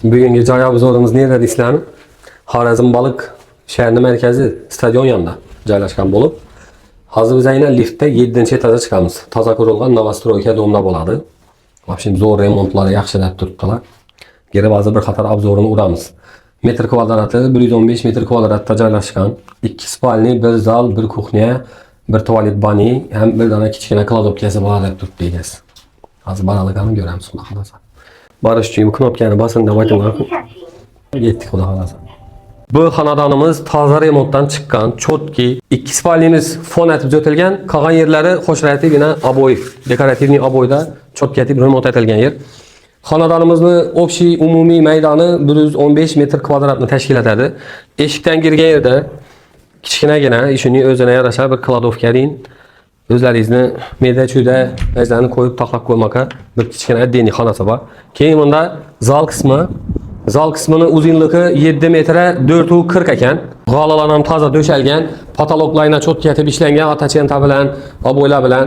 Bugungi joy obzorimiz nerede deysizlarmi? Xorazm Baliq shahri markazi stadion yonida joylashgan bo'lib, hozir biz aynan liftda 7-etajga chiqamiz. Toza qurilgan novostroyka domda bo'ladi. Vobshem zo'r remontlari yaxshilab turibdilar. Geri hozir bir qator obzorini uramiz. Metr kvadrati 115 metr kvadratda joylashgan. 2 spalni, bir zal, bir kuxnya, bir tualet bani, ham bir dona kichkina kladovkasi bo'ladi deb turibdi egasi. Hozir baraligini ko'ramiz xudo xolasa. Barish uchun bu knopkani bosing deb aytinglar. Yetdik xudo xolasa. Bu xonadonimiz toza remontdan chiqqan, chotki, 2 spalnimiz fon etib o'tilgan, qolgan yerlari xo'shlaytibgina oboy, dekorativniy oboyda chotki etib remont etilgan yer. Xonadonimizni общий umumiy maydoni 115 metr kvadratni tashkil etadi. Eshikdan kirgan yerda kichkinagina ishining o'zine yarasha bir kladovka deyin. O'zlaringizni meda-chuda ajlarni qo'yib taqlab qo'ymoqqa bir kichkina diniy xonasi bor. Keyin bunda zal qismi. Zal qismini uzunligi 7 metr 440 ekan. G'alalar ham toza döşalgan, patologlarni chotki etib ishlangan atachenta bilan, oboylar bilan.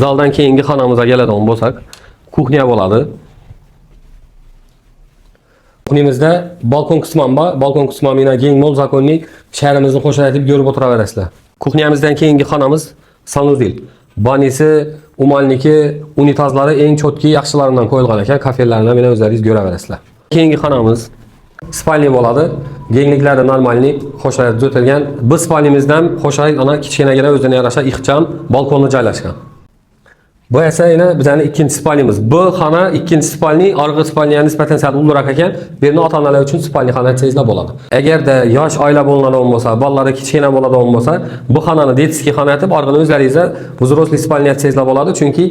Zaldan keyingi xonamizga keladigan bo'lsak, kuxnya bo'ladi. Kuxnyamizda balkon qismi bor. Balkon qismi mina keng mo'l zakonlik shahrimizni qo'shayotib ko'rib o'tiraverasizlar. Kuxnyamizdan keyingi xonamiz sanuzel. Banisi, umalniki, unitazlari eng chotki yaxshilaridan qo'yilgan ekan. Kafelarni mana o'zlaringiz ko'raverasizlar. Keyingi xonamiz spalni bo'ladi. Kengliklari normalniy, qo'shayotib o'tilgan. Bu spalnimizdan qo'shayib ana kichkinagina o'zine yarasha ixcham balkonni joylashgan. Bu esa yana bizning ikkinchi spalnimiz. Bu xona ikkinchi spalni, orqa spalniga nisbatan sal ulug'roq ekan. Bu yerni ota-onalar uchun spalni xona desangizlar bo'ladi. Agarda yosh oila bo'ladigan bo'lsa, bolalari kichkina bo'ladigan bo'lsa, bu xonani detskiy xona etib, orqani o'zlaringizga взрослый spalni desangizlar bo'ladi, chunki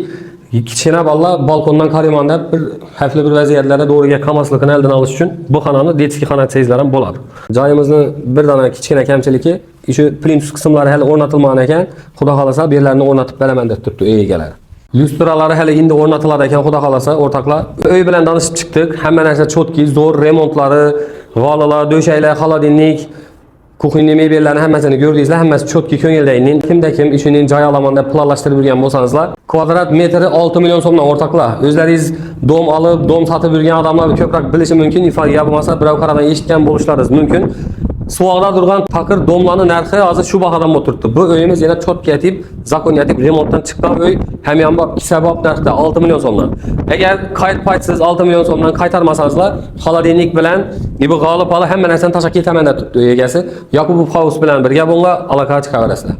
kichkina bolalar balkondan qaraymon deb bir xavfli bir vaziyatlarda to'g'riga qamasligini oldini olish uchun bu xonani detskiy xona desangizlar ham bo'ladi. Joyimizni bir dona kichkina kamchiligi, shu plintus qismlari hali o'rnatilmagan ekan. Xudo xolasa bu yerlarni o'rnatib beraman deb turibdi egalari. Lyustralari hali endi o'rnatiladi ekan, xudo xolasa o'rtoqlar. Uy bilan tanishib chiqdik. Hamma narsa chotki, zo'r remontlari, g'olalar, döşaklar, xolodilnik, kuxnya mebellarni hammasini ko'rdingizlar. Hammasi chotki ko'ngildayning. Kimda kim ishining joy olaman deb planlashtirib yurgan bo'lsangizlar, kvadrat metri 6 million so'mdan o'rtoqlar. O'zlaringiz dom olib, dom sotib yurgan odamlar ko'proq bilishi mumkin. Ifoga bo'lmasa, birov qaradan eshitgan bo'lishlaringiz mumkin. Suvoqda turgan faqir domlarning narxi hozir shu bahodan o'tiribdi. Bu uyimiz yana chotki etib, zakoniyatib remontdan chiqqan uy, hamyon bor, kisabop narxda 6 million so'mdan. Agar qayt paytsiz 6 million so'mdan qaytarmasangizlar, xolodilnik bilan bu g'olib hamma narsani tashab ketaman deb turibdi egasi. Yoki bu house bilan birga bunga aloqaga chiqaverasizlar.